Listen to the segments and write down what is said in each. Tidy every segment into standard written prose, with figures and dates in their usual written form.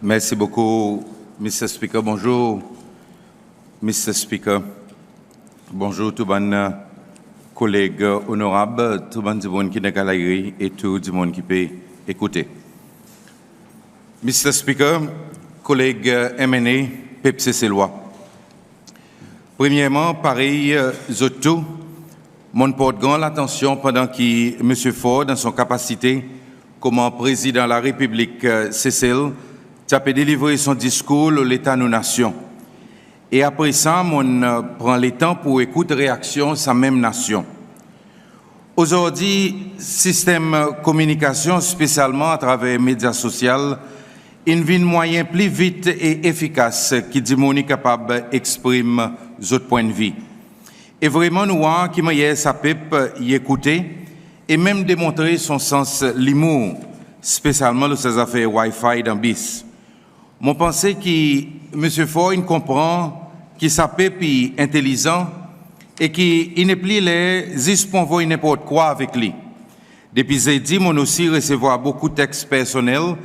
Merci beaucoup, Mr. Speaker. Bonjour, Mr. Speaker. Bonjour, tous les collègues honorables, tout le monde qui est dans la galerie et tout le monde qui peut écouter. Mr. Speaker, collègues MNA, PEPCC loi. Premièrement, pareil, tout, mon porte grande attention pendant que M. Ford, dans son capacité comme président de la République Cécile, a délivré son discours à l'État-nous-nation. Et après ça, on prend le temps pour écouter réaction de sa même nation. Aujourd'hui, système communication, spécialement à travers les médias sociaux, une vie moyen plus vite et efficace qui dit qu'on est capable d'exprimer notre point de vue. Et vraiment, nous avons qui m'a sa pipe y écouter et même démontrer son sens l'humour, spécialement dans ces affaires Wi-Fi dans bis. Mon pensée que M. Ford comprend qu'il s'appelle intelligent et qu'il n'est plus les pour n'importe quoi avec lui. Depuis j'ai dit, mon aussi recevoir beaucoup de textes personnels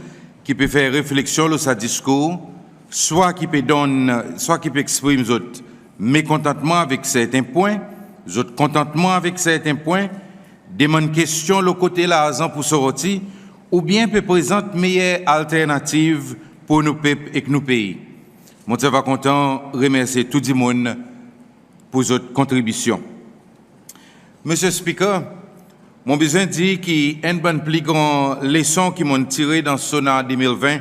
qui peut faire réflexion sur sa discours, soit qui peut exprimer notre mécontentement avec certains points, notre contentement avec certains points, demande question le côté l'argent pour sortir, ou bien peut présenter meilleure alternative pour nos peuples et nos pays. Moi, je vais content remercier tout le monde pour votre contribution. Monsieur le Speaker, mon besoin dit qu'une bonne plus grande leçon qui m'ont tiré dans SONA 2020,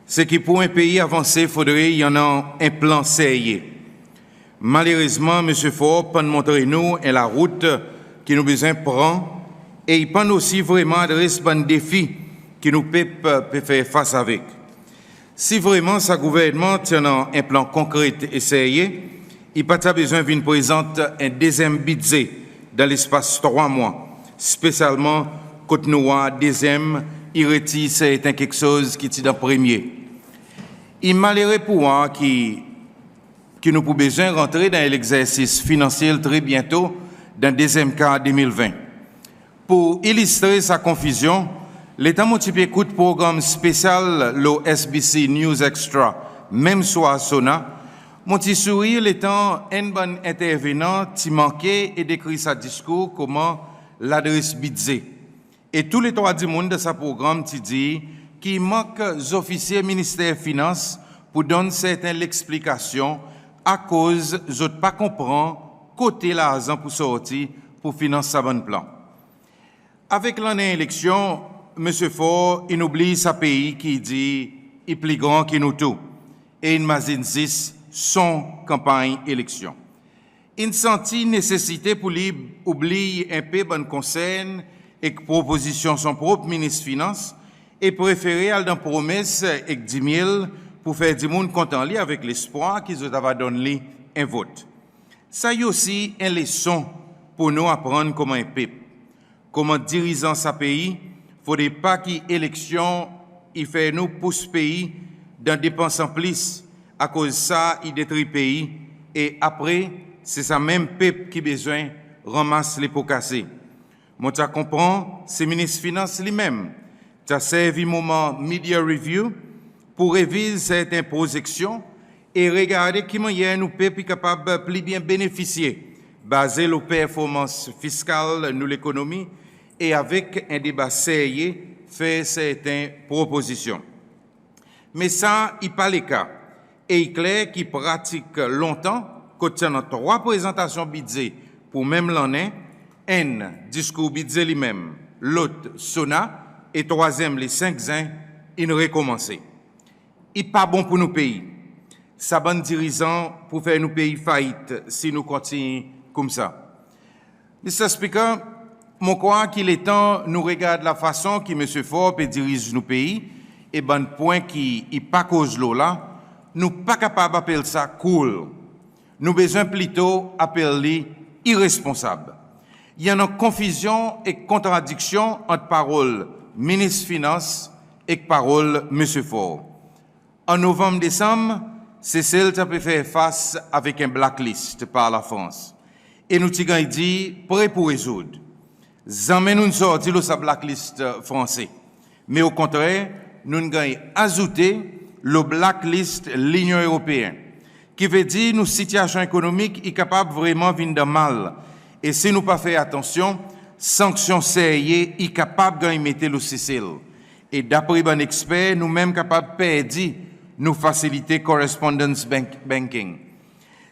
c'est que pour un pays avancé, il faudrait y en a un plan sérieux. Malheureusement, M. Ford peut montrer nous la route qui nous besoin prend et il peut aussi vraiment adresser un défi que nous peut faire face avec. Si vraiment sa gouvernement tient un plan concret et sérieux, il n'a pas besoin d'une présente un deuxième budget dans l'espace de 3 mois, spécialement quand nous avons deuxième, il retire c'est quelque chose qui est dans le premier. Il malheureux pour moi qui nous pouvons besoin rentrer dans l'exercice financier très bientôt dans le deuxième quart 2020. Pour illustrer sa confusion, l'État multiplie écoute programme spécial le SBC News Extra, même soit Sona, mon petit sourire l'étant un bon intervenant qui manquait et décrit sa discours comment l'adresse budget. Et tous les 3 du monde de sa programme qui dit qu'il manque officiers ministère des Finances pour donner certaines explications à cause de ne pas comprendre côté l'argent pour sortir pour financer sa bonne plan. Avec l'année élection, M. Ford, il oublie sa pays qui dit il est plus grand que nous tous et il imagine son campagne élection. Il sentit nécessité pour lui oublier un peu bon conseil et proposition son propre ministre des Finances et préférer aller dans promesse avec 10 000 pour faire du monde content lui avec l'espoir qu'ils avaient donné un vote. Ça y est aussi une leçon pour nous apprendre comment un peuple, comment dirigeant sa pays, il ne faudrait pas qu'une élection il fait nous pousse pays dans dépenses en plus à cause de ça il détruit le pays et après c'est ça même peuple qui besoin ramasse les pots cassés. Moi tu comprends, c'est ministre des Finances lui-même. Tu as servi moment media review pour réviser certaines projections et regarder comment nous peuple capable de plus bien bénéficier, basé sur les performances fiscales de l'économie et avec un débat sérieux, faire certaines propositions. Mais ça, il n'est pas le cas. Et il est clair qu'il pratique longtemps, quand il y a 3 présentations budget pour même l'année, un discours budget lui-même, l'autre SONA, et 3e les 5 ans, il recommence. Il n'est pas bon pour nos pays. Ça bon dirigeant pour faire nos pays faillite si nous continuons comme ça. Mr. Speaker, je crois qu'il est temps nous regarder la façon que M. Ford dirige nos pays et bon point qui n'est pas cause là, nous pas capable d'appeler ça cool. Nous besoin plutôt appeler irresponsable. Il y a une confusion et contradiction entre paroles ministre des Finances et paroles M. Ford. En novembre-décembre, c'est celle qui a pu faire face avec un blacklist par la France. Et nous avons dit, prêt pour résoudre. Jamais nous ne sortons de sa blacklist français. Mais au contraire, nous avons ajouté le blacklist l'Union européenne, qui veut dire que notre situation économique est capable vraiment de venir de mal. Et si nous ne pas faire attention, sanctions sérieuses sont capables de mettre le CCL. Et d'après les experts, nous-mêmes capables de perdre nos facilités correspondence banking.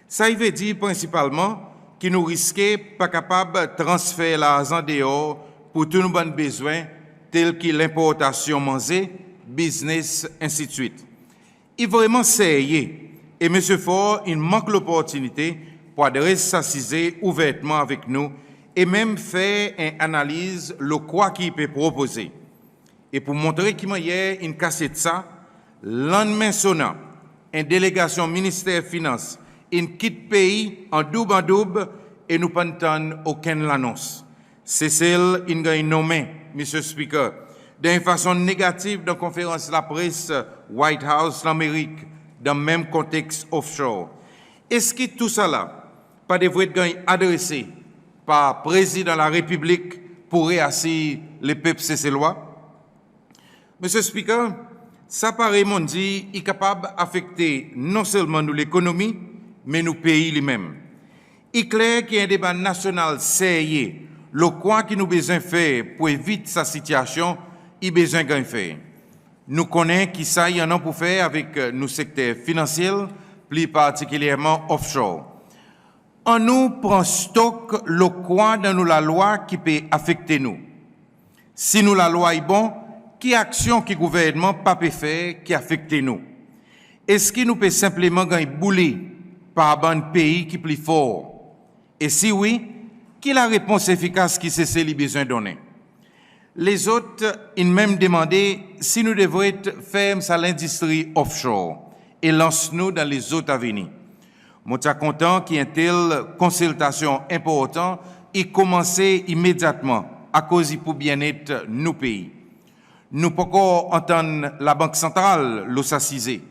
Ça veut dire principalement que nous risquons pas capables de transférer l'argent dehors pour tous nos besoins tels que l'importation manger, business, ainsi de suite. Il est vraiment sérieux et M. Ford, il manque l'opportunité pour adresser sa cisée ouvertement avec nous et même faire une analyse de quoi qu'il peut proposer. Et pour montrer qu'il y a une cassette ça, lendemain sonnant, une délégation ministère des Finances, une quitte pays en double et nous pas aucune l'annonce. C'est celle qu'il a nommée, M. Speaker, d'une façon négative dans la conférence de la presse White House l'Amérique, dans le même contexte offshore. Est-ce que tout ça là, pas devrait être adressé par le président de la République pour réassurer les peuples cécélois? Monsieur le Speaker, ça paraît mon dit est capable d'affecter non seulement nous l'économie, mais nous pays lui-même. Il est clair qu'il y a un débat national sérieux, le quoi qui nous besoin faire pour éviter sa situation, il besoin de faire. Nous connaissons qui ça y en a pour faire avec nos secteurs financiers, plus particulièrement offshore. On nous prend stock le quoi dans nous la loi qui peut affecter nous. Si nous la loi est bon, qui action qui gouvernement pas peut faire qui affecte nous? Est-ce qu'il nous peut simplement gagner boulé par un pays qui est plus fort? Et si oui, quelle est la réponse efficace qui c'est les besoins donnés? Les autres, ils même demandé si nous devrions être fermes à l'industrie offshore et lance-nous dans les autres avenirs. Moi, je suis content qu'il y ait une telle consultation importante et commencer immédiatement à cause pour bien-être nos pays. Nous ne pouvons pas entendre la Banque centrale l'osaciser.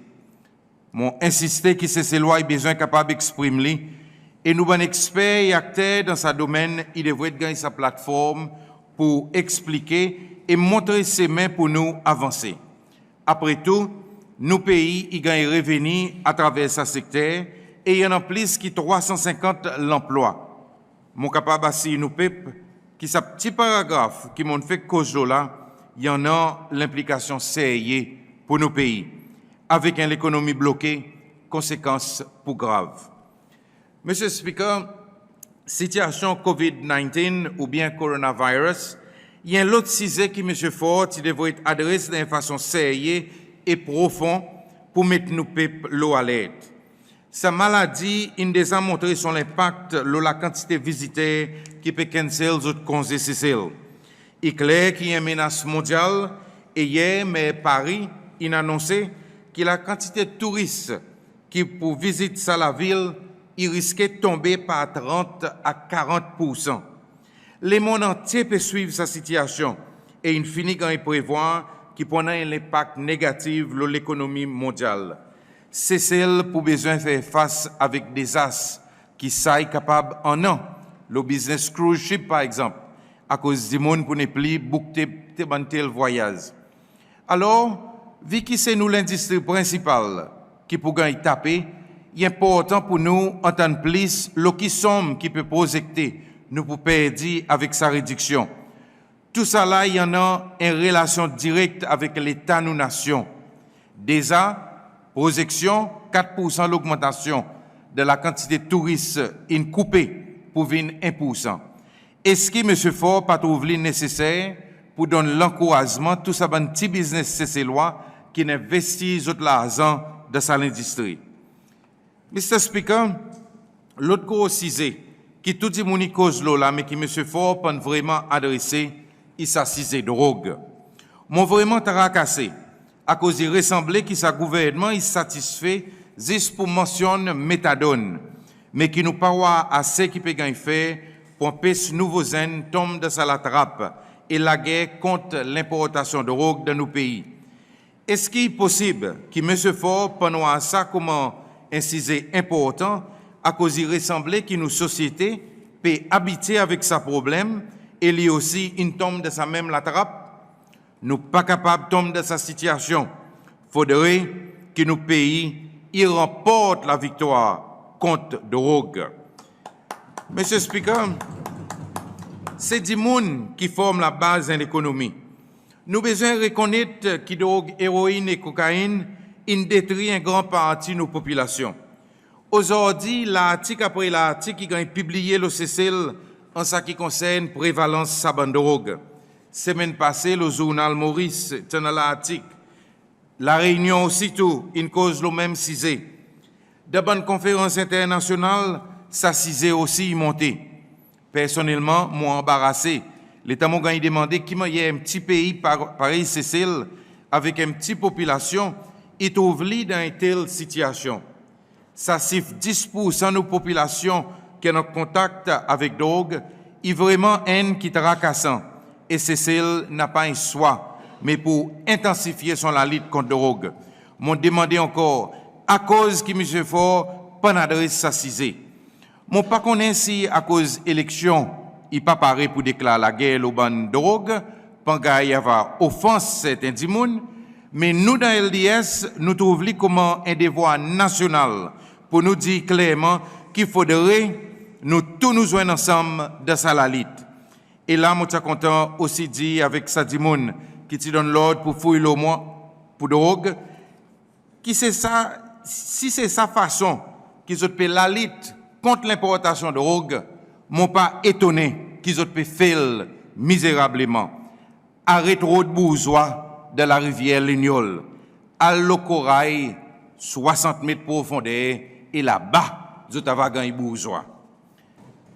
Moi, insister que ces lois ont besoin capable d'exprimer et nous, bon experts et acteurs dans ce domaine, il devrait gagner sa plateforme pour expliquer et montrer ses mains pour nous avancer. Après tout, nos pays y gagnent revenus à travers ce secteur et il y en a plus qui 350 l'emploi. Mon capable assis nous pep qui ce petit paragraphe qui m'ont fait cause là, il y en a l'implication sérieuse pour nos pays. Avec une économie bloquée, conséquences pour graves. Monsieur le Speaker, situation COVID-19 ou bien coronavirus, il y a un autre sujet qui, M. Ford, qui devrait être adressé d'une façon sérieuse et profonde pour mettre nos peuples l'eau à l'aide. Sa maladie, il nous a montré son impact sur la quantité de visiteurs qui peut canceller les autres congés CCL. Il est clair qu'il y a une menace mondiale et hier, mais Paris, il a annoncé que la quantité de touristes qui pour visiter la ville, il risquait de tomber par 30 à 40%. Le monde entier peut suivre sa situation et il finit quand il prévoit qu'il prend un impact négatif sur l'économie mondiale. C'est celle pour besoin de faire face avec des as qui sont capables en an. Le business cruise ship, par exemple, à cause du monde pour ne plus boucler tel voyage. Alors, vu que c'est nous l'industrie principale qui peut gagner taper, il est important pour nous entendre plus le qui somme qui peut projecter nous pour perdre avec sa réduction. Tout ça là, il y en a une relation directe avec l'État nous nation. Déjà, projection 4% l'augmentation de la quantité de touristes in coupée pour venir 1%. Est-ce que M. Ford pas trouvé nécessaire pour donner l'encouragement tout ça un petit business cécélois qui investit de l'argent dans sa industrie? Mr. Speaker, l'autre gros sujet qui tout dit mon cause là, mais qui M. Ford pas vraiment adressé, il s'assise drogue. Mon vraiment taracassé à cause il ressemblait que sa gouvernement est satisfait juste pour mentionner méthadone, mais qui nous pas assez qui peut gagner faire pour empêcher nouveaux zen tombe dans sa trappe et la guerre contre l'importation de drogue dans nos pays. Est-ce qu'il est possible que M. Ford pendant ça comment un sujet important à cause il ressemblait que nos sociétés peut habiter avec sa problème et lui aussi une tombe de sa même la trappe? Nous pas capables de tomber dans sa situation. Faudrait que nos pays y remportent la victoire contre la drogue. Monsieur le Speaker, c'est des gens qui forment la base de l'économie. Nous avons besoin de reconnaître que drogue, héroïne et cocaïne détruisent une grande partie de nos populations. Aujourd'hui, l'article après l'article qui a publié l'OCCL en ce qui concerne la prévalence de la drogue. Semaine passée, le journal Maurice tenait l'article. La Réunion aussitôt, une cause le même cisé. Dans une conférence internationale, ça cisé aussi monté. Personnellement, moi embarrassé. L'État m'a demandé qu'il y ait un petit pays pareil Cécile, avec une petite population, il trouve dans une telle situation. Ça siffle 10% de nos populations qui ont contact avec drogue, est vraiment un qui est racassant. Et Cécile n'a pas un choix, mais pour intensifier son la lutte contre la drogue. M'ont demandé encore, à cause que M. Fort, pas d'adresse s'assiser. M'ont pas connaît si à cause élection, il pas paré pour déclarer la guerre au ban de drogue, pendant qu'il y avait offense certains dimounes, mais nous dans LDS, nous trouvons comment un devoir national pour nous dire clairement qu'il faudrait nous tous nous joindre ensemble dans sa lutte. Et là, je suis content aussi de dire avec Sadimoun qui te donne l'ordre pour fouiller le mois pour drogue, qui c'est ça, si c'est sa façon qu'ils ont fait la lutte contre l'importation de drogue, m'ont pas étonné qu'ils ont fait faire misérablement. Arrête trop de bourgeois de la rivière Lignol, à l'Ocorail, 60 mètres de profondeur, et là-bas, ils ont gagné bourgeois.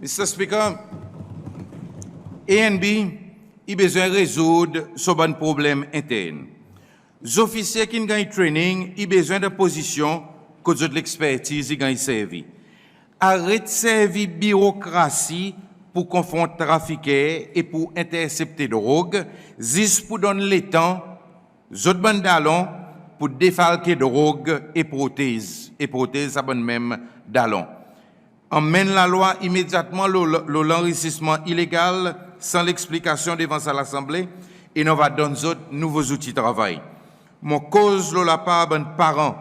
Mr. Speaker, ANB, il a besoin de résoudre ce bon problème interne. Les officiers qui ont gagné training, ils ont besoin de position que de l'expertise qui ont servi. Arrête de servir bureaucratie pour confondre trafiquants et pour intercepter drogue, juste pour donner le temps, les autres bandalons pour défalquer drogue et prothèses à bon même d'allons. Emmène la loi immédiatement l'enrichissement illégal sans l'explication devant l'Assemblée et nous va donner d'autres nouveaux outils de travail. Mon cause la part de parents,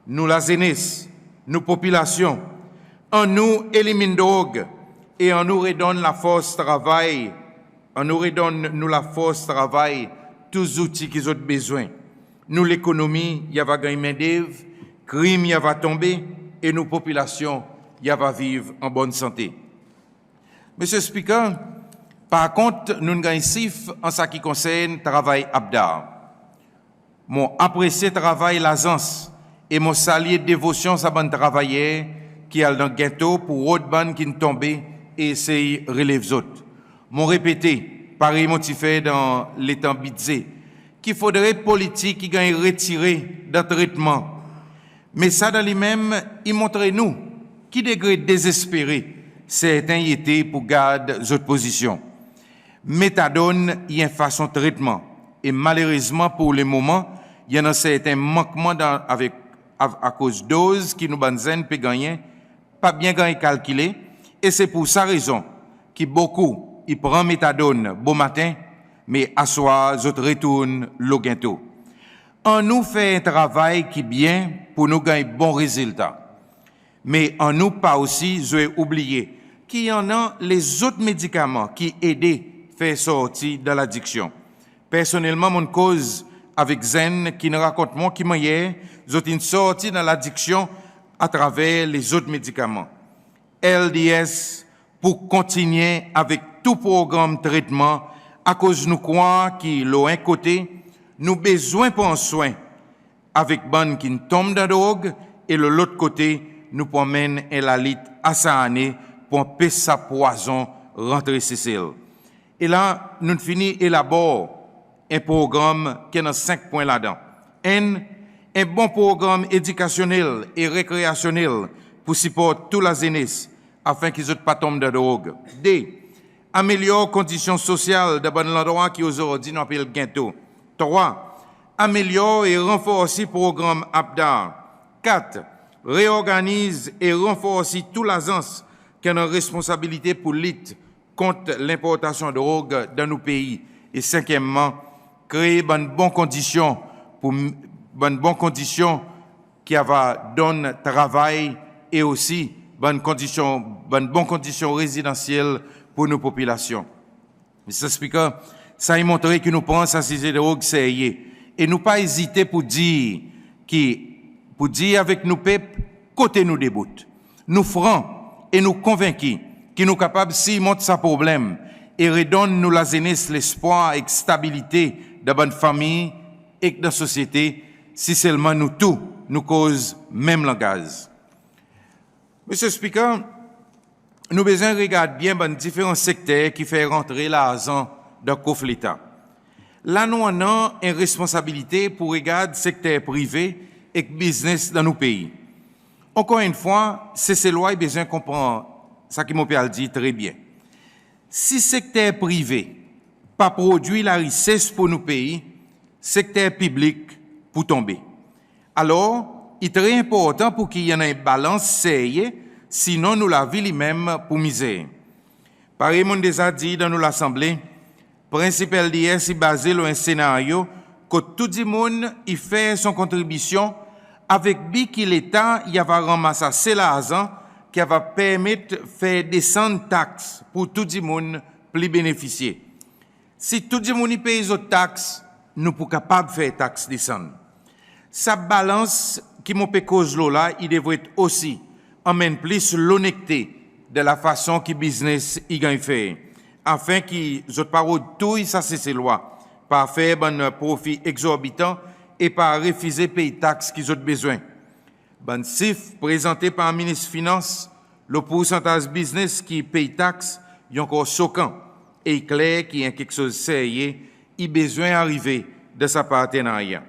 nous la jeunesse, nous population, en nous élimine drogue et en nous redonne la force travail, en nous redonne nous la force travail, tous les outils qu'ils ont besoin. Nous l'économie, il y va gagner main d'œuvre, crime il va tomber et nos populations il va vivre en bonne santé. Monsieur le Speaker, par contre, nous gagnons sif en ce qui concerne le travail abdar. Mon apprécié travail l'agence et mon salier de dévotion à bon travailleur qui a dans le ghetto pour autre bande qui ne tombe et essaye de relever les autres. Mon répété, pareil motivé dans les temps bitzé, qu'il faudrait politique qui gagne retiré d'un traitement. Mais ça dans lui-même, il montre nous qui degré désespéré certains y étaient pour garder cette position. Méthadone y a une façon de traitement. Et malheureusement, pour le moment, il y en a certains manquements à cause de doses qui nous banzen peut gagner, pas bien gagné calculé. Et c'est pour sa raison que beaucoup, ils prennent méthadone bon matin, mais à soir, ils retournent le gâteau. On nous fait un travail qui est bien pour nous gagner bon résultat. Mais on nous pas aussi, je vais oublier, qu'il y en a les autres médicaments qui aident à faire sortir de l'addiction. Personnellement, mon cause avec Zen, qui nous raconte moi qui m'a hier, j'ai sorti de l'addiction à travers les autres médicaments. LDS, pour continuer avec tout programme de traitement, à cause nous croire qu'il a un côté, nous besoin pour un soin, avec bonne qui tombe dans la drogue, et de l'autre côté, nous promène la lutte à sa année pour empêcher sa poison rentrer Cécile. Et là, nous finissons élaborer un programme qui a 5 points là-dedans. Un bon programme éducationnel et récréationnel pour supporter toute la jeunesse afin qu'ils ne pas tombent dans la drogue. 2. Améliorer les conditions sociales de bon endroit qui aujourd'hui nous appelle ghetto. 3. Améliorer et renforcer le programme ABDAR. 4. Réorganise et renforce toute l'agence qui a une responsabilité pour lutter contre l'importation de drogue dans nos pays. Et 5e, créer de bonnes conditions qui va donner travail et aussi bonnes conditions résidentielles pour nos populations. Mr. Speaker, ça a montré que nous pensons à ces drogues sérieux et nous pas hésiter pour dire avec nous peuples côté nous débute. Nous francs et nous convaincus que nous capables si montre sa problème et redonne nous la jeunesse l'espoir et stabilité de bonne famille et de la société si seulement nous tous nous cause même langage. Monsieur le Speaker, nous besoin regarder bien dans différents secteurs qui font rentrer l'argent dans le coffre l'État. Là, nous avons une responsabilité pour regarder le secteur privé et le business dans nos pays. Encore une fois, c'est loi besoin de comprendre ce que mon père dit très bien. Si le secteur privé pas produit la richesse pour nos pays, secteur public pour tomber. Alors, il est très important pour qu'il y ait une balance sérieuse, sinon nous la vie lui-même pour misère. Pareil, mon déjà dit dans l'Assemblée, principal d'hier, c'est basé sur un scénario que tout le monde y fait son contribution avec bi que l'État y va ramasser l'argent qui va permettre de faire descendre taxes pour tout le monde plus bénéficier. Si tout le monde paye les autres taxes, nous sommes capables de faire taxes descendre. Sa balance qui m'a fait cause là, il devrait aussi emmène plus l'honnêteté de la façon que business y gagne fait, afin qu'ils autres pas tout ça c'est ces lois, par faire un profit exorbitant et par refuser payer taxes qu'ils ont besoin. Bon chiffre présenté par le ministre des Finances, le pourcentage business qui paye taxes est encore choquant et clair qu'il y a quelque chose de sérieux, il a besoin d'arriver de sa partenariat.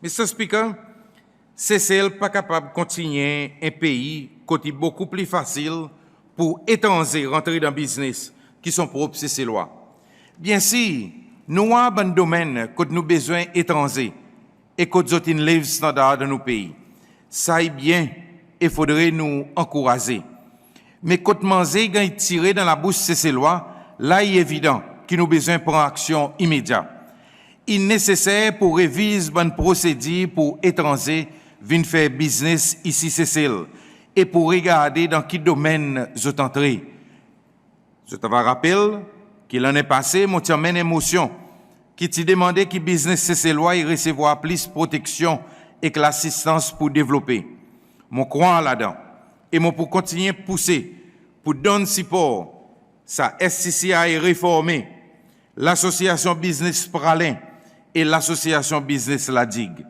Mr. Speaker, c'est celle pas capable de continuer un pays côté beaucoup plus facile pour étrangers rentrer dans le business qui sont propres c'est ces lois. Bien sûr, nous avons un domaine que nous besoin étrangers et que nous avons une lève standard dans nos pays. Ça est bien, il faudrait nous encourager. Mais quand manger gagne tiré dans la bouche ces lois, là il est évident que nous besoin prendre action immédiate. Il est nécessaire pour réviser bonne procédure pour étrangers viennent faire business ici c'est et pour regarder dans quel domaine je t'entrée. Je te rappelle que l'année passée, mon tiens une émotion qui t'a demandé que business c'est loi et recevoir plus protection et que l'assistance pour développer. Mon croit là-dedans et mon pour continuer à pousser pour donner support. Sa SCCA est réformée, l'association business Pralin et l'association business La Digue.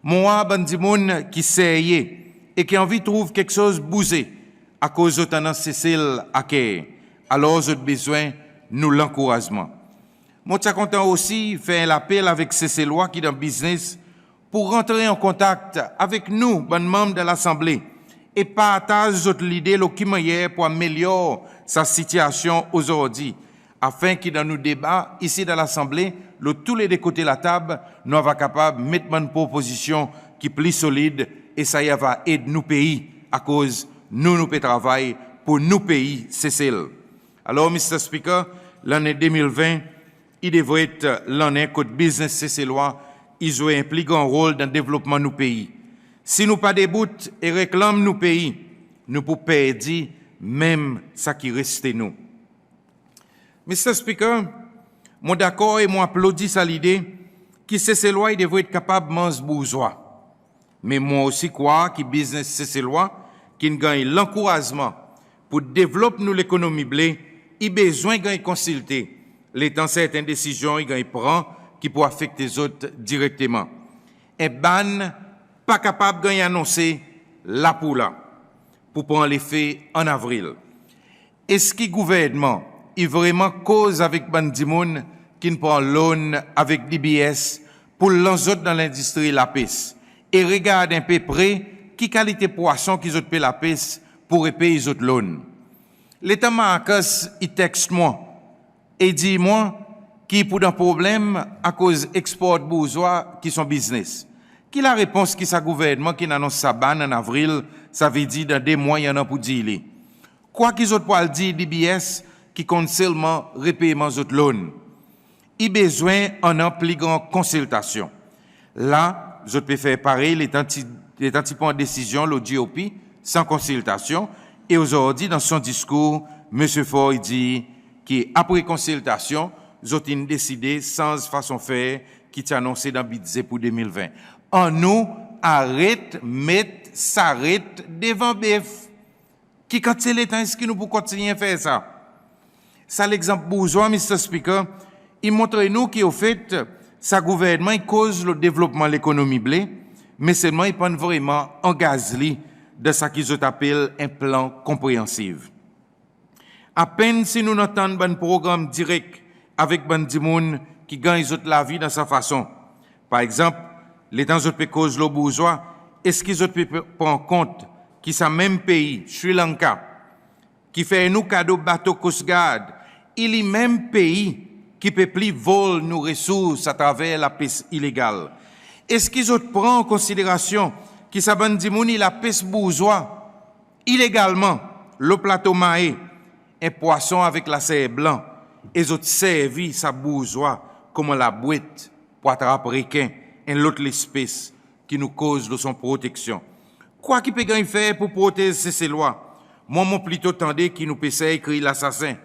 Moi, bandimoun qui sérieux et qui a envie de trouver quelque chose bousé à cause de tendance Cécile à Kéé. Alors, j'ai besoin nous l'encouragement. Moi, je suis content aussi faire l'appel avec ces lois qui dans le business pour rentrer en contact avec nous, bon membres de l'Assemblée, et partager l'idée qui meilleure pour améliorer sa situation aujourd'hui, afin que dans nos débats ici dans l'Assemblée, tous les deux côtés de la table, nous sommes capables de mettre une proposition qui est plus solide et ça y va aider nos pays à cause nous pouvons travailler pour nos pays, c'est celle. Alors, Mr. Speaker, l'année 2020, il devrait être l'année que le business cécélois, il joue un plus grand rôle dans le développement de nos pays. Si nous pas déboutent et réclament nos pays, nous pouvons perdre même ça qui reste nous. Mr. Speaker, moi d'accord et moi applaudis à l'idée que cécélois devrait être capable de manger bourgeois. Mais moi aussi crois que business cécélois qui gagne l'encouragement pour développer nous l'économie blé, il a besoin de consulter les temps certaines décisions il prend qui pour affecter les autres directement. Et ban pas capable de annoncer la pour là pour prendre l'effet en avril. Est-ce que le gouvernement est vraiment cause avec Bandimoun qui prend loan avec DBS pour lancer dans l'industrie la pêche et regarde un peu près qui qualité poisson qu'ils ont payé la pêche pour payer les autres loans. L'État Marcos, il texte moi et dit moi qui pour un problème à cause export bourgeois qui sont business. Qui la réponse qui sa gouvernement qui annonce sa banne en avril, ça veut dire dans 2 mois il y en a pour dire. Quoi qu'ils autres pour dire DBS qui compte seulement repayement des autres loans. Il besoin en plus grande consultation. Là, je peux faire pareil les temps l'État prend décision, le GOP, sans consultation. Et aujourd'hui, dans son discours, M. Faure dit qu'après consultation, ils ont décidé sans façon faire qui est annoncé dans le budget pour 2020. En nous, arrête, s'arrête devant BF. Qui quand c'est l'État, est-ce que nous pouvons continuer à faire ça? Ça, l'exemple bourgeois, Mr. Speaker, il montre nous qu'au fait, sa gouvernement, il cause le développement de l'économie blé, mais seulement il prend vraiment engagé de ce qu'ils appellent un plan compréhensif. À peine si nous entendons un programme direct avec des gens qui gagnent la vie dans sa façon. Par exemple, l'État peut cause le bourgeois, est-ce qu'ils peuvent prendre compte que ce même pays, Sri Lanka, qui fait nous cadeau bateau Coast Guard, il est même pays qui peut plus voler nos ressources à travers la pêche illégale. Est-ce qu'ils prennent en considération que ça bandimouni la pêche bourgeois illégalement le plateau maé un poisson avec la serre blanc et ils ont servi sa bourgeois comme la boîte pour attraper requin et l'autre espèce qui nous cause de son protection. Quoi qu'il peut faire pour protéger ces lois? Moi, mon plutôt tendé qui nous peut écrire l'assassin.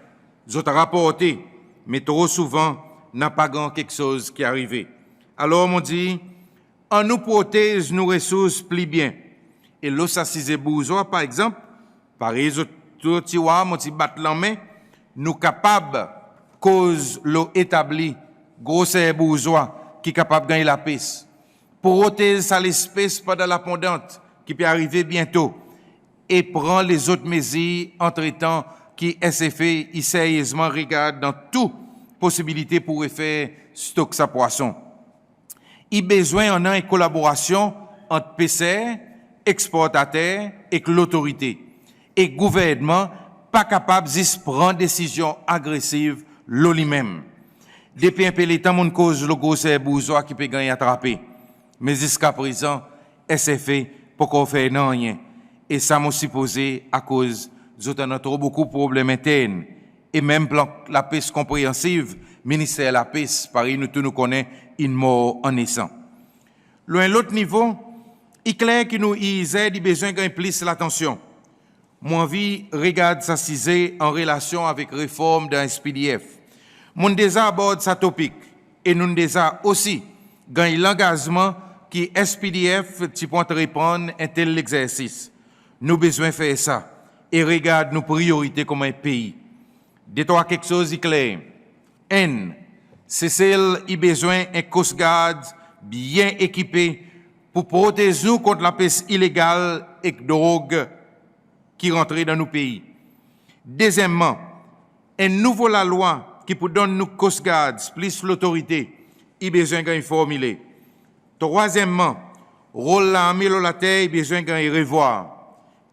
Ils ont rapporté, mais trop souvent, n'a pas grand quelque chose qui est arrivé. Alors, on dit, on nous protège nos ressources plus bien. Et l'ossacise bourgeois, par exemple, pareil, tout tiwa, mon petit battre la main, nous capables, cause l'eau établie, grosse bourgeois, qui est capable de gagner la paix. Protéger ça l'espèce pendant la pendante, qui peut arriver bientôt, et prend les autres mesures entre-temps qui SFE y sérieusement regarde dans toute possibilité pour faire stock sa poisson. Il besoin en une collaboration entre PCR, exportateurs et l'autorité. Et le gouvernement pas capable de prendre décision agressive lui-même. Depuis un peu de temps, mon cause le gros bourgeois qui peut gagner attraper. Mais jusqu'à présent, SFE pour qu'on fait rien. Et ça m'a supposé à cause nous avons trop beaucoup de problèmes internes. Et même la pêche compréhensive, ministère de la pêche, pareil, nous tous nous connaissons, une mort en naissant. Loin l'autre niveau, il est clair que nous avons besoin de plus l'attention. Mon envie regarde sa cisée en relation avec la réforme d'un SPDF. Mon déjà aborde sa topic et nous déjà aussi gagné l'engagement que SPDF tu peux répondre un tel exercice. Nous besoin de faire ça. Et regarde nos priorités comme un pays. Dis-toi quelque chose de clair. C'est celle qui a besoin d'un Coast Guard bien équipé pour protéger nous contre la pêche illégale et la drogue qui rentre dans nos pays. Deuxièmement, un nouveau la loi qui peut donner nous Coast Guards plus l'autorité, il a besoin d'un formulé. Troisièmement, rôle l'armée de la terre, il a besoin d'un revoir.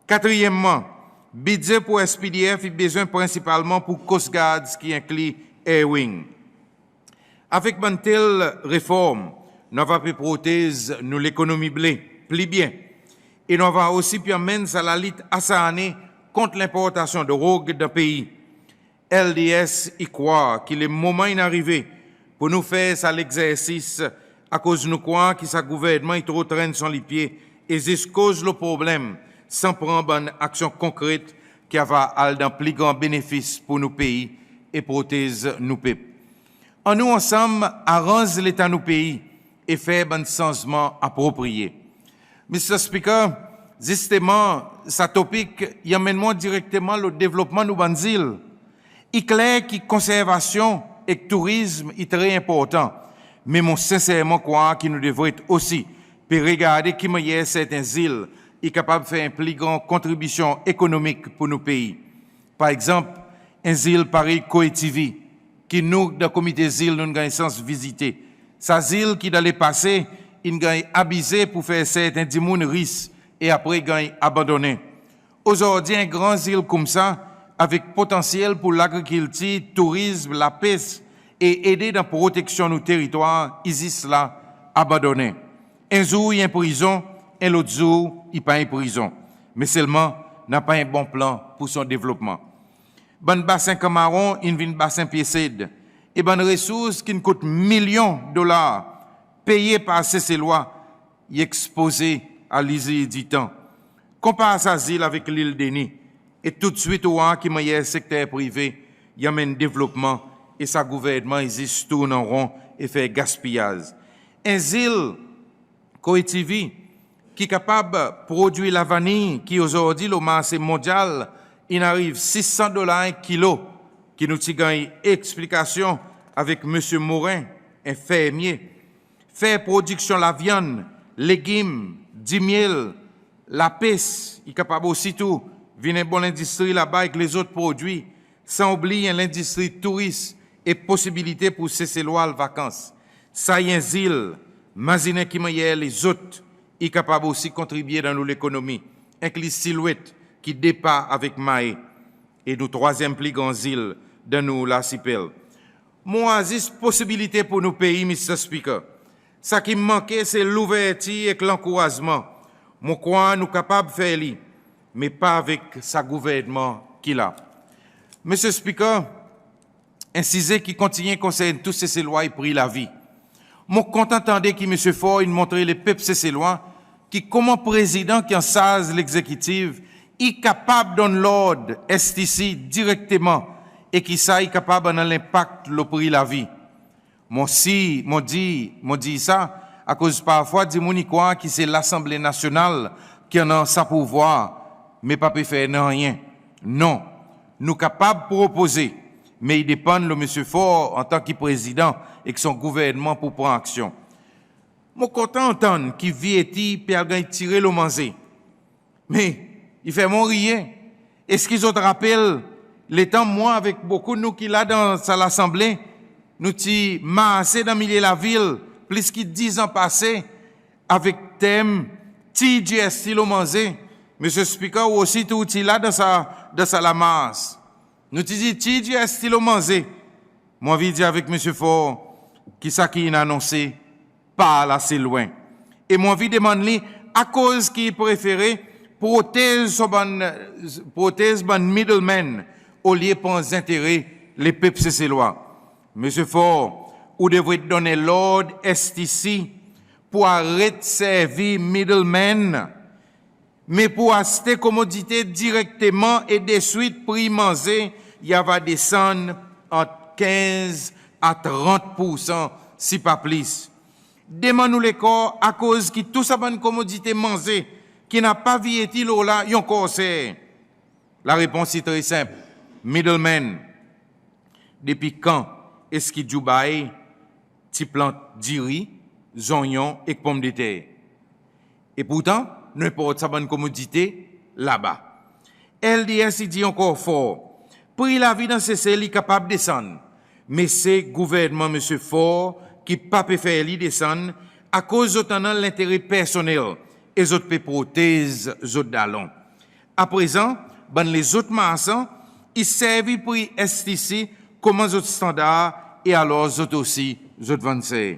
Quatrièmement, budget pour SPDF, il a besoin principalement pour Coast Guards qui inclut Air Wing. Avec une telle réforme, nous allons protéger l'économie blé plus bien. Et nous allons aussi permettre à la lutte assanée contre l'importation de drogue dans le pays. LDS y croit qu'il est le moment arrivé pour nous faire ça l'exercice à cause de nous croire que sa gouvernement est trop traîne sur les pieds et c'est cause le problème sans prendre une action concrète qui va dans plus grand bénéfice pour nos pays et protéger nos peuples. En nous ensemble, arrange l'État de nos pays et faire un changement approprié. Mr. Speaker, justement, sa topic y amène directement le développement de nos îles. Il est clair que la conservation et le tourisme est très important, mais moi sincèrement crois que nous devons aussi regarder qui meilleur certaines îles est capable de faire une plus grande contribution économique pour nos pays. Par exemple, un île pareil Koetivi, qui nous, dans le comité des îles, nous avons sens visiter. Sa île qui, dans le passé, il a abusé pour faire certains dimoun risques et après, il a abandonné. Aujourd'hui, un grand île comme ça, avec potentiel pour l'agriculture, le tourisme, la pêche et aider dans la protection de nos territoires, ils là abandonné. Un jour, il est en prison, et l'autre jour, il n'est pas en prison. Mais seulement, n'a pas un bon plan pour son développement. Bon bassin Camaron, il vient bassin Piécède. Et bonne ressource qui coûte millions de dollars, payées par ces lois, y exposé à l'Isée du temps. Compare sa île avec l'île Denis. Et tout de suite, au qui meilleur secteur privé, il y a un développement et sa gouvernement existe tourne en rond et fait gaspillage. Un île, Koitivi, qui est capable de produire la vanille, qui aujourd'hui, le marché mondial, il arrive $600 un kilo, qui nous gagne explication avec M. Morin, un fermier. Faire production la viande, légumes, du miel, la pêche, il est capable aussi tout. Vient une bonne industrie là-bas avec les autres produits, sans oublier l'industrie touriste et possibilité pour cesser loin les vacances. Ça y est, île, Mazine qui meilleur les autres, il est capable aussi de contribuer dans l'économie. Avec les silhouettes qui dépassent avec Maé et nos troisième plus grandes îles dans nous l'archipel. Moi, Aziz, possibilité pour nos pays, Mr. Speaker. Ça qui me manquait, c'est l'ouverture et l'encouragement. Mon crois, nous capables de faire li, mais pas avec sa gouvernement qu'il a. Monsieur Speaker, un sujet qui continue concerne tous ces lois et pris la vie. Mon content entendait que M. Ford montrer les peuples ces lois, qui comme président qui en charge l'exécutif, est capable de donner l'ordre ici directement et qui ça est capable de l'impact le prix la vie. Mon dit ça à cause parfois du Mouniquois qui c'est l'Assemblée nationale qui en a sa pouvoir, mais pas peut faire rien. Non, nous capables de proposer, mais il dépend de M. Ford en tant que président et que son gouvernement pour prendre action. Mon content entendre qui vit puis a tiré le manger. Mais il fait mon rien. Est-ce qu'ils ont rappelé les temps moi avec beaucoup de nous qui là dans l'Assemblée, nous t'y massé dans milieu de la ville, plus que 10 ans passés, avec thème TGS le manger. Monsieur Speaker, ou aussi tout là dans sa la masse. Nous t'y dit TGS le manger. Moi, je dis avec Monsieur Ford, qui ça qui a annoncé, pas assez loin. Et moi, je demande lui, à cause qu'il préférait prothèse ban middleman, au lieu pour intérêt les peuples ces lois. Monsieur Ford, vous devrez donner l'ordre ici pour arrêter de servir middleman, mais pour acheter commodité directement et de suite prix manger, il va descendre entre 15 à 30%, si pas plus. Demande-nous les corps à cause que tout ça bonne commodité mangée, qui n'a pas vieilli là, yon corset. La réponse est très simple. Middleman, depuis quand est-ce qu'il Dubaï, tu plantes riz, oignons et pommes de terre? Et pourtant, n'importe sa bonne commodité là-bas. LDS, il dit encore fort. Prix la vie dans ces cellules capable de descendre. Mais c'est gouvernement, M. Ford, qui pas peut faire lui descendre à cause de l'intérêt personnel et les autres prothèses, les autres dallons. À présent, les autres maçons, ils servent pour STC comme les autres standards et alors les autres aussi, les autres vendeurs.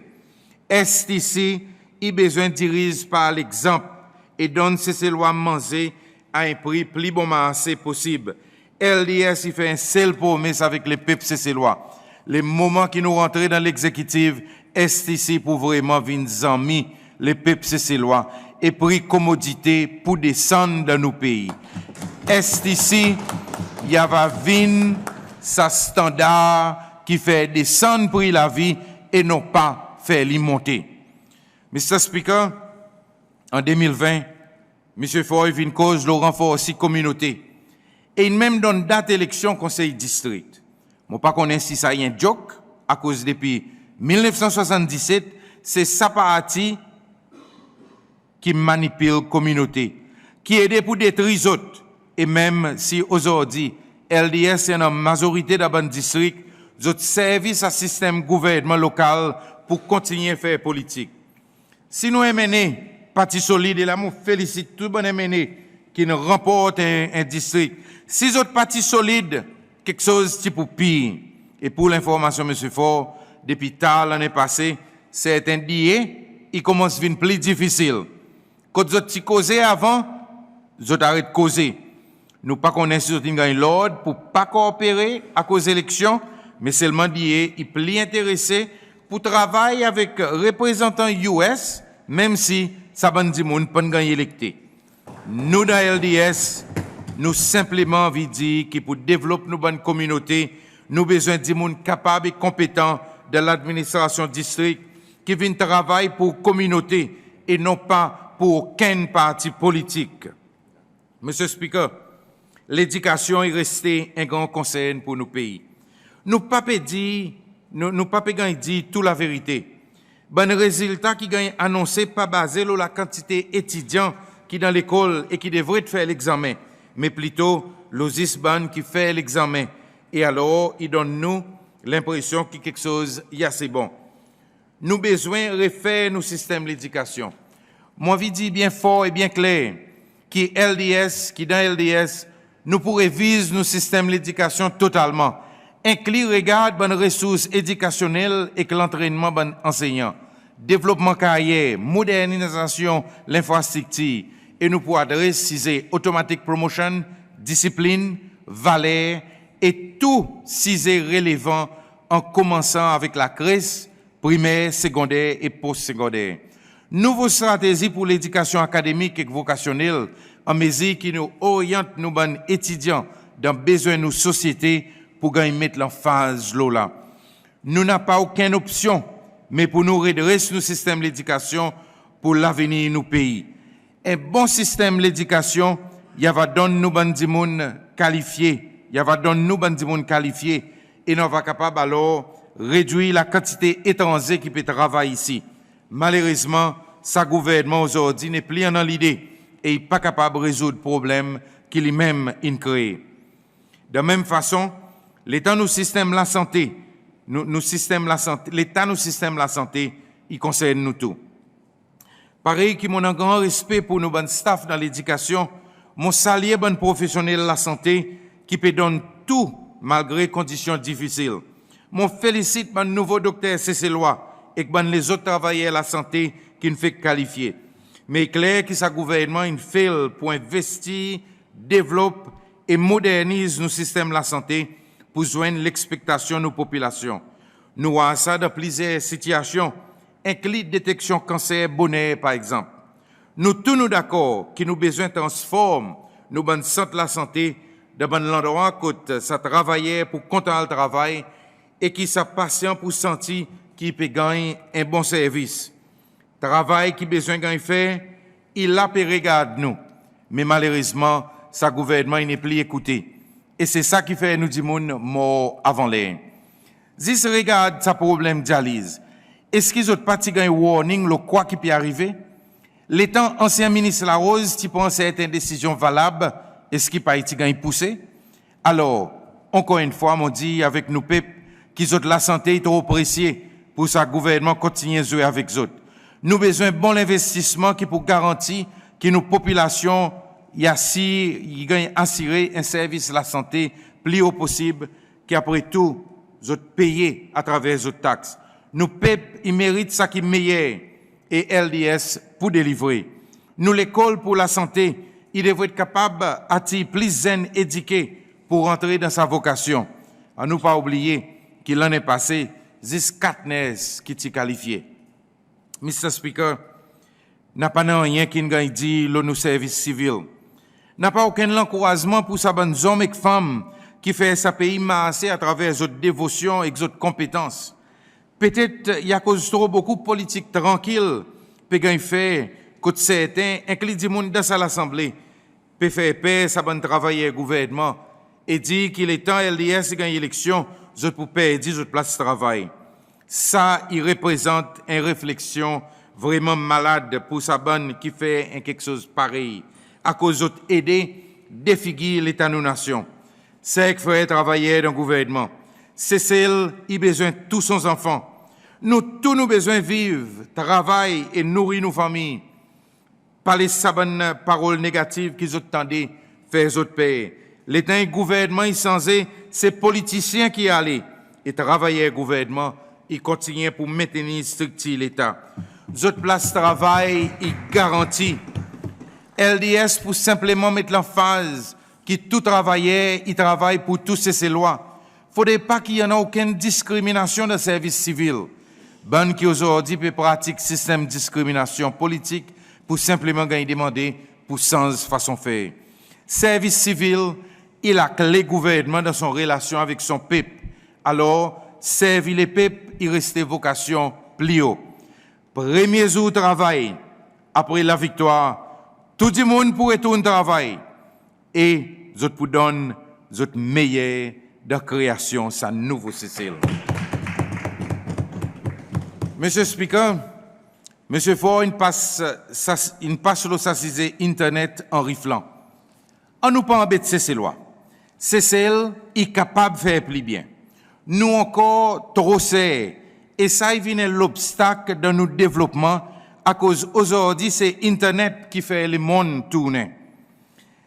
STC, il a besoin de diriger par l'exemple et donne ces lois manger à un prix plus bon marché possible. LDS, il fait un seul promesse avec les peuples ces lois. Les moments qui nous rentrent dans l'exécutif, STC pour vraiment venir amis, les peuples ces lois et prix commodité pour descendre dans nos pays. STC, il y a venir sa standard qui fait descendre prix la vie et non pas faire l'y monter. Mr. Speaker, en 2020, M. Ford vient cause le renfort aussi communauté. Et il même donne date élection conseil district. Moi, pas connais si ça y est un joke, à cause depuis 1977, c'est sa partie qui manipule la communauté, qui aide pour détruire les autres. Et même si aujourd'hui, LDS est en majorité dans le district, ils ont servi à système gouvernement local pour continuer à faire politique. Si nous aimons parti solide, et là, nous félicite tout le monde qui nous remporte un district. Si les autres partis solides, quelque chose type pire. Et pour l'information, M. Ford, depuis tard l'année passée, certains diés, ils commencent à devenir plus difficile. Quand vous avez causé avant, vous avez arrêté de causer. Nous ne connaissons pas si vous avez l'ordre pour ne pas coopérer à cause de l'élection, mais seulement diés, ils sont plus intéressés pour travailler avec représentants US, même si ça ban di moun pas gagner électé. Nous dans LDS, nous simplement envie dire que pour développer nos bonnes communautés, nous besoin de monde capable et compétent de l'administration district qui viennent travailler pour communauté et non pas pour aucun parti politique. Monsieur le Speaker, l'éducation est restée un grand concern pour nos pays. Nous pas dire toute la vérité. Bon résultat qui gagne annoncé pas basé sur la quantité d'étudiants qui dans l'école et qui devraient faire l'examen, mais plutôt l'OSISBAN qui fait l'examen. Et alors, il donne nous l'impression que quelque chose y a c'est bon. Nous besoin refaire nos systèmes d'éducation. Moi, je dis bien fort et bien clair qui dans LDS, nous pourrions viser nos systèmes d'éducation totalement. Inclure regarde bonnes ressources éducationnelles et que l'entraînement bon enseignant. Développement carrière, modernisation l'infrastructure et nous pourrons adresser automatic promotion, discipline, valeur et tout cisé relevant en commençant avec la crèche, primaire, secondaire et post-secondaire. Nouvelle stratégie pour l'éducation académique et vocationnelle en mesure qui nous oriente nos bonnes étudiants dans besoin de nos sociétés pour gagner mettre l'emphase là. Nous n'avons pas aucune option, mais pour nous redresser nos systèmes d'éducation pour l'avenir de nos pays. Un bon système d'éducation, il va donner nous bandes qualifiés, il va donner nous bandes qualifiés et nous va capable alors réduire la quantité étrangère qui peut travailler ici. Malheureusement, sa gouvernement aujourd'hui n'est plus dans l'idée et il n'est pas capable de résoudre le problème qu'il lui-même a créé. De même façon, l'État nous système la santé, l'État nous système la santé, il concerne nous tout. Pareil que mon grand respect pour nos bonnes staff dans l'éducation, mon saluer bon professionnel de la santé qui peut donner tout malgré conditions difficiles. Mon félicite mon nouveau docteur Cécélois et les autres travailleurs de la santé qui ne fait qualifier. Mais clair que sa gouvernement il fait pour investir, développe et modernise nos systèmes de la santé pour joindre l'expectation de nos populations. Nous avons ça dans plusieurs situations, incluant détection cancer bonheur par exemple. Nous tous nous d'accord que nous besoin transformer nos bonnes centres de la santé de bon endroit côté ça travaillait pour content le travail et qui sa patient pour sentir qui peut gagner un bon service. Travail qui besoin gagner faire, il a regarde nous. Mais malheureusement, sa gouvernement il n'est plus écouté. Et c'est ça qui fait nous dire mort avant l'air. Si se regarde sa problème dialyse, est-ce qu'ils ont pas gagné warning le quoi qui peut arriver? L'étant ancien ministre Larose, tu penses certaines décisions valables, est-ce qu'il pas été gagné poussé? Alors, encore une fois, m'ont dit avec nous peuple qu'ils ont la santé trop appréciée pour sa gouvernement continuer à jouer avec eux. Nous besoin de bon investissement qui pour garantir que nos populations y gagnent assurer un service de la santé plus haut possible qu'après tout, autres payer à travers les autres taxes. Nos peuples, ils méritent ça qui est meilleur et LDS pour délivrer. Nous, l'école pour la santé, il devrait être capable d'attirer plus jeunes éduqués pour entrer dans sa vocation. À nous pas oublier qu'il l'année passée, 4 nurses qui étaient qualifiés. Mr. Speaker, n'a pas rien qui nous dit le service civil. N'a pas aucun encouragement pour sa bonne hommes et femmes qui fait sa pays masser à travers votre dévotion et votre compétences. Peut-être il y a cause trop beaucoup de politique tranquille, peut gagner fait côté certains inclut du monde dans l'assemblée, peut faire paix sa bonne travailler gouvernement et dit qu'il est temps LDS gagne élection, je pour perdre votre place de travail. Ça, il représente une réflexion vraiment malade pour sa bonne qui fait quelque chose pareil. À cause d'autres aider, défigurer l'État de nos nations. C'est qu'il faut travailler dans le gouvernement. C'est celle qui a besoin de tous son enfants. Nous, tous nous besoin de vivre, travailler et nourrir nos familles. Pas les bonnes paroles négatives qu'ils ont tendu faire les autres pays. L'État et le gouvernement, il censé, c'est politiciens qui allaient et travailler le gouvernement. Il continue pour maintenir structure l'État. D'autres places de travail, il garantit. LDS pour simplement mettre l'emphase qui tout travaillait, il travaille pour tous ces lois. Faudrait pas qu'il y en ait aucune discrimination dans le service civil. Bonne qui aujourd'hui peut pratiquer système de discrimination politique, pour simplement gagner demander pour sans façon faire. Service civil, il a clé gouvernement dans son relation avec son peuple. Alors, servir les peuples, il restait vocation plus haut. Premier jour de travail, après la victoire, tout le monde pourrait retourner travail. Et, je vous donne, je meilleur de création, sa nouveau Cécile. Monsieur Speaker, Monsieur Ford, il passe le s'assiser Internet en riflant. On nous pas embêter ces lois. Cécile est capable de faire plus bien. Nous encore trop c'est. Et ça, il vient l'obstacle dans notre développement à cause aujourd'hui, c'est Internet qui fait le monde tourner.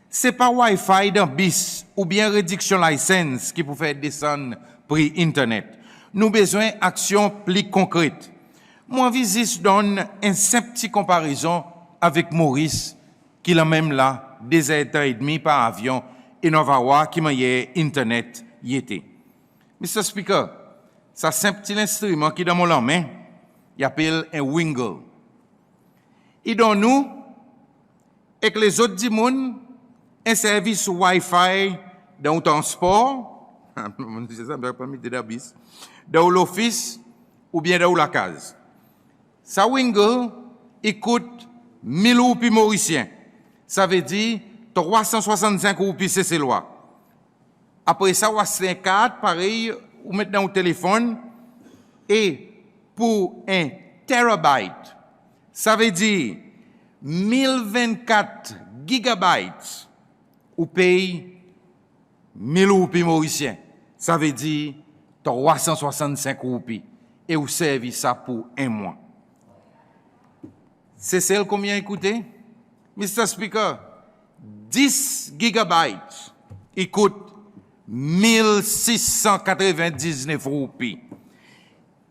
C'est pas Wi-Fi dans bis ou bien réduction license qui peut faire descendre prix Internet. Nous besoin d'actions plus concrètes. Moi, visite donne un simple petit comparaison avec Maurice, qui l'a même là, des ans et demi par avion, et nous va voir qui m'a Internet y était. Mr. Speaker, ça c'est un petit instrument qui est dans mon main, il appelle un wingle. Il donne nous, et que les autres du monde, un service Wi-Fi dans le transport, dans l'office ou bien dans la case. Ça wingle, il coûte 1000 roupies mauriciens. Ça veut dire 365 roupies c'est loi. Après ça, on a 54, pareil, ou mettre dans le téléphone. Et pour un terabyte, ça veut dire 1024 gigabytes, ou paye 1000 roupies mauriciens. Ça veut dire 365 roupies. Et vous servez ça pour un mois. C'est celle combien écoutez? Mr. Speaker, 10 gigabytes, il coûte 1699 roupies.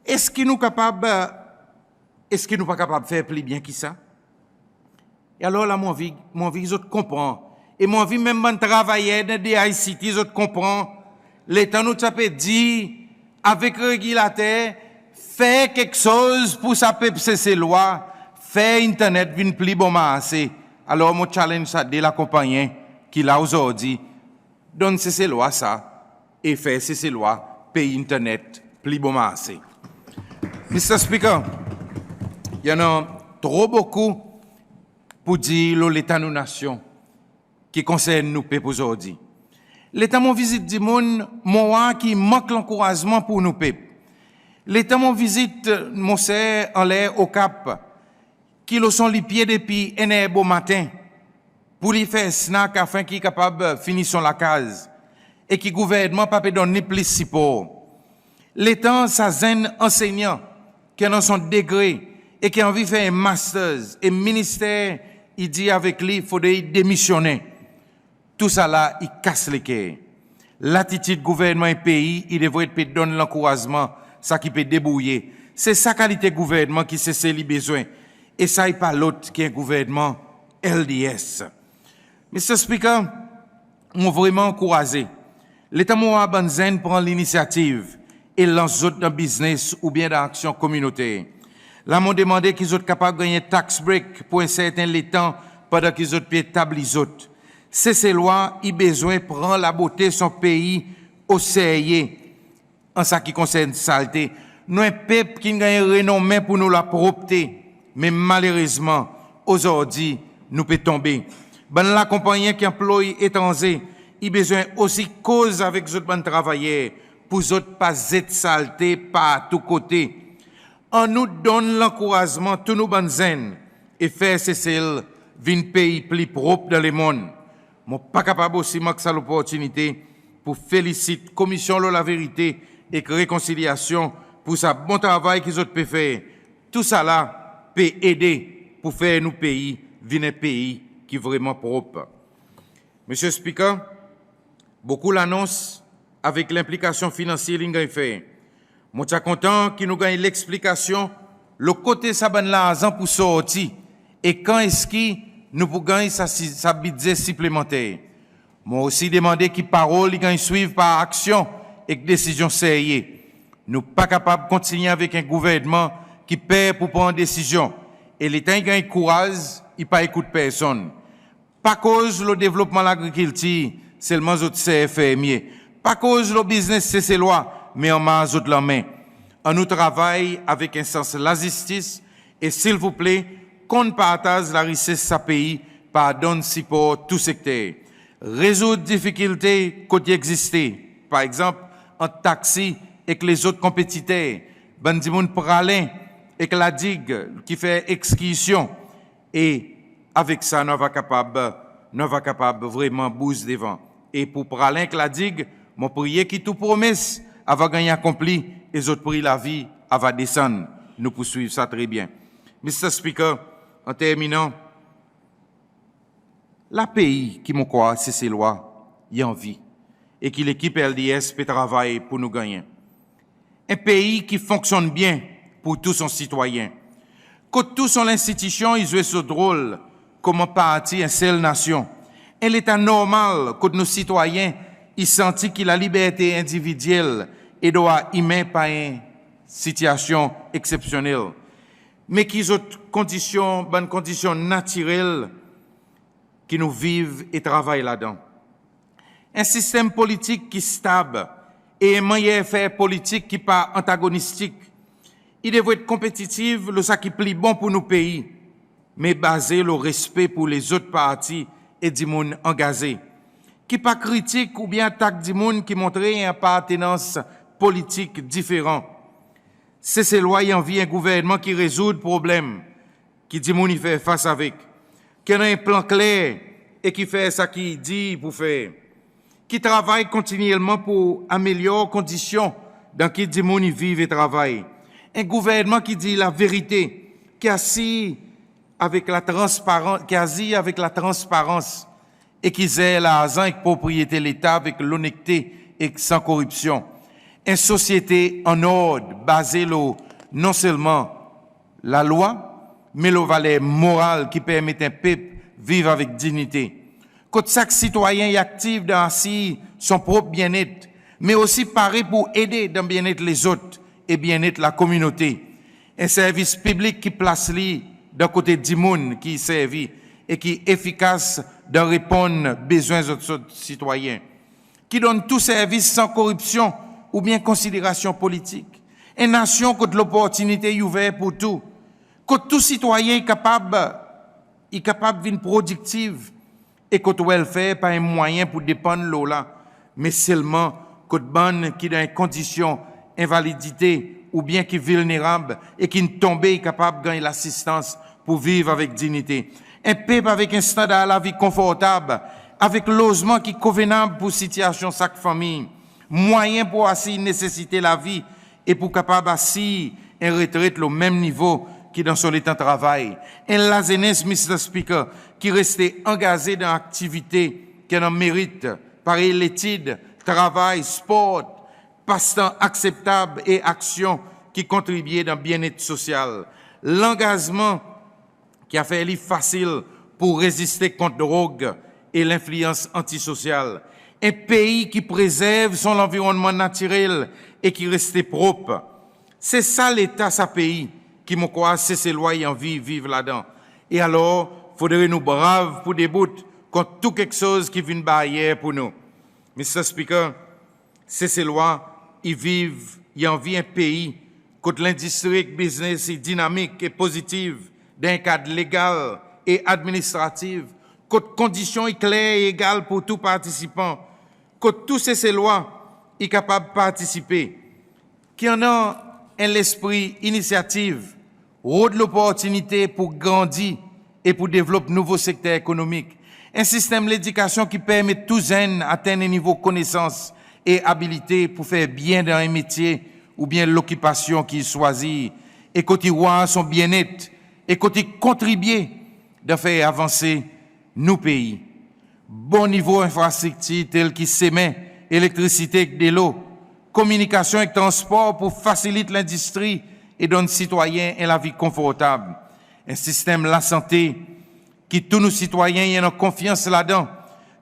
Est-ce que nous pas capables de faire plus bien que ça? Et alors là, mon vie, je comprends. Et mon vie, même quand travailler dans des ICT, je comprends. L'État nous a dit, avec le régulateur, faire quelque chose pour ça cesser ces lois, faire Internet vient plus bon assez. Alors, mon challenge, ça, de l'accompagner, qui l'a aujourd'hui, donne ces lois, ça, et faire ces lois, payer Internet plus bon assez. Mr. Speaker, il y en a trop beaucoup pour dire l'État de nos nations qui concerne nous peuples aujourd'hui. L'État mon visite du monde, moi qui manque l'encouragement pour nous peuples. L'État mon visite, mon serre en l'air au Cap, qui le sont les pieds depuis un beau matin, pour lui faire snack afin qu'il soit capable de finir son la case, et qui gouvernement pas peut donner plus support. L'État, ça zen enseignant, qui a son degré, et qui a envie de faire un master, et le ministère, il dit avec lui, il faudrait démissionner. Tout ça là, il casse les cœurs. L'attitude gouvernement et pays, il devrait donner l'encouragement, ça qui peut débrouiller. C'est sa qualité gouvernement qui c'est les besoins. Et ça n'est pas l'autre qui est un gouvernement LDS. Mr. Speaker, on vraiment encouragé. L'État Moa Banzen prend l'initiative et lance autres dans business ou bien dans action communautaire. Là, m'ont demandé qu'ils soient capables de gagner tax break pour un certain temps pendant qu'ils soient établis les autres. C'est ces lois, il besoin prend la beauté de son pays au sérieux en ce qui concerne saleté. Nous un peuple qui gagne renommé pour nous la propreté, mais malheureusement, aujourd'hui, nous peut tomber. Ben la compagnie qui emploie étrangers, il besoin aussi cause avec les autres travailleurs pour les autres pas être saleté par tous côtés. On nous donne l'encouragement, tous nos banzen, et faire cesser un pays plus propre dans le monde. Je ne suis pas capable aussi de l'opportunité pour féliciter la Commission de la vérité et de réconciliation pour ce bon travail qu'ils ont pu faire. Tout ça là peut aider pour faire nos pays un pays qui est vraiment propre. Monsieur le Speaker, beaucoup l'annoncent avec l'implication financière qu'ils ont fait. Je suis content qu'ils nous gagnent l'explication, le côté saban l'argent pour sortir et quand est-ce que nous pouvons gagner sa budget supplémentaire. Moi aussi demandé qui parole ils gagnent suivre par action et décision sérieuse. Nous pas capables de continuer avec un gouvernement qui perd pour prendre une décision Et l'État gagne courage, il pas écoute personne. Pas cause le développement de l'agriculture, seulement autres CFMI. Pas cause le business, c'est loi, mais en main autres la main. On nous travaille avec un sens la justice et s'il vous plaît, qu'on partage la richesse de sa pays, pardonne support tout secteur. Résoudre difficultés côté exister. Par exemple, en taxi avec les autres compétiteurs, bandimoun pralin avec la digue qui fait excursion. Et avec ça, nous va capable vraiment bouger devant. Et pour pralin avec la digue, mon prier qui tout promesse, avant gagner accompli, et les autres prix la vie, avant descendre. Nous poursuivons ça très bien. Mr. Speaker, en terminant, la pays qui m'a croit, c'est ces lois, y en vie, et qui l'équipe LDS peut travailler pour nous gagner. Un pays qui fonctionne bien pour tous son citoyens. Quand tous son institution, ils jouent ce drôle, comme un parti, une seule nation. Et l'état normal, que nos citoyens, ils sentent que la liberté individuelle et doit y mettre par une situation exceptionnelle. Mais qu'ils ont conditions, bonnes conditions naturelles qui nous vivent et travaillent là-dedans. Un système politique qui est stable et un moyen de faire politique qui n'est pas antagonistique. Il devrait être compétitif, le ça qui plie bon pour nos pays, mais basé le respect pour les autres partis et du monde engagé. Qui pas critique ou bien attaque du monde qui montrait une appartenance politique différente. C'est ces lois y envie un gouvernement qui résout le problème, qui dit moun y fait face avec, qui a un plan clair et qui fait ça qu'il dit pour faire, qui travaille continuellement pour améliorer les conditions dans qui dit moun y vivent et travaillent. Un gouvernement qui dit la vérité, qui agit avec la transparence, et qui gère l'argent avec propriété de l'État avec l'honnêteté et sans corruption. Une société en ordre, basée non seulement la loi, mais le valeur morale qui permet un peuple vivre avec dignité. Que chaque citoyen est actif dans son propre bien-être, mais aussi paré pour aider dans le bien-être les autres et bien-être la communauté. Un service public qui place lui d'un côté du monde qui servi et qui est efficace de répondre aux besoins de nos citoyens, qui donne tout service sans corruption ou bien considération politique. Une nation qui a l'opportunité ouverte pour tout, que tout citoyen est capable d'être productif et que tout welfare pas un moyen pour dépendre de l'eau mais seulement que bonne qui dans une condition invalidité ou bien qui est vulnérable et qui ne tombe est capable de gagner l'assistance pour vivre avec dignité. Un peuple avec un standard à la vie confortable, avec logement qui est convenable pour situation chaque famille, moyen pour assis nécessiter la vie et pour capable assis un retraite au même niveau qui dans son état de travail. Un la jeunesse, Mr. Speaker, qui restait engagé dans l'activité qui en mérite, pareil l'étude, travail, sport, passe-temps acceptable et action qui contribuent dans le bien-être social. L'engagement qui a fait livre facile pour résister contre la drogue et l'influence antisociale. Un pays qui préserve son environnement naturel et qui reste propre. C'est ça l'État, sa pays, qui me croit, c'est ses lois et envie vivre là-dedans. Et alors, faudrait nous braves pour des bouts contre tout quelque chose qui vient une barrière pour nous. Mr. Speaker, c'est ces lois, ils vivent, ils envient un pays contre l'industrie business est dynamique et positive d'un cadre légal et administratif, contre conditions claires et égales pour tout participant, contre tous ces lois sont capables de participer, qui en ont un esprit initiative, de l'opportunité pour grandir et pour développer de nouveaux secteurs économiques, un système d'éducation qui permet tous jeunes d'atteindre un niveau de connaissance et habilité pour faire bien dans un métier ou bien l'occupation qu'ils choisissent, et côté voir son bien-être, et côté contribuer de faire avancer nos pays. Bon niveau infrastructure tel qui s'émet, électricité et de l'eau, communication et transport pour faciliter l'industrie et donner aux citoyens la vie confortable. Un système de la santé qui tous nos citoyens ont confiance là-dedans,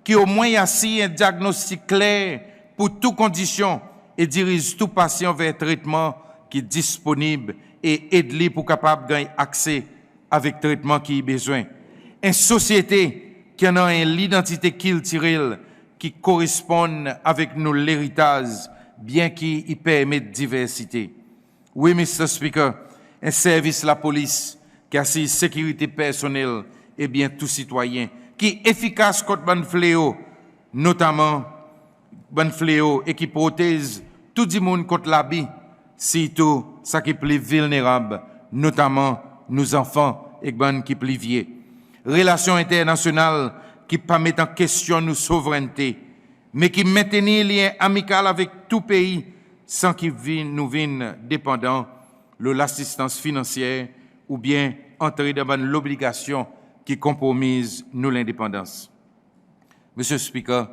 qui au moins assis un diagnostic clair pour toutes conditions et dirige tout patient vers un traitement qui est disponible et aide-les pour capable gagner accès avec traitement qui y besoin. Une société qui en a l'identité qu'il tire, qui correspond avec nous l'héritage, bien qu'il y permette diversité. Oui, Mr. Speaker, un service la police qui assure sécurité personnelle et bien tout citoyen, qui est efficace contre ban fléau, notamment ban fléau et qui protège tout le monde contre l'habit, surtout ça qui est plus vulnérable, notamment nos enfants et ban qui plus vieux. Relations internationales qui pas mettent en question nos souverainetés, mais qui maintenir lien amical avec tout pays sans qu'ils nous viennent dépendants de l'assistance financière ou bien entrer dans l'obligation qui compromise nous l'indépendance. Monsieur le Speaker,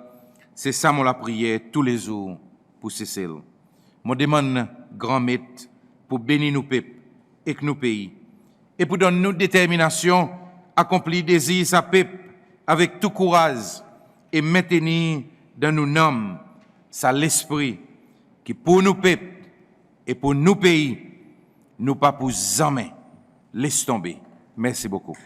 c'est ça mon la prière tous les jours pour cesser. Mon demande grand maître pour bénir nos peuples et que nos pays et pour donner nous détermination accomplir désir sa peuple avec tout courage et maintenir dans nos noms ça l'esprit qui pour nos peuples et pour nos pays nous pas pour jamais laisse tomber. Merci beaucoup.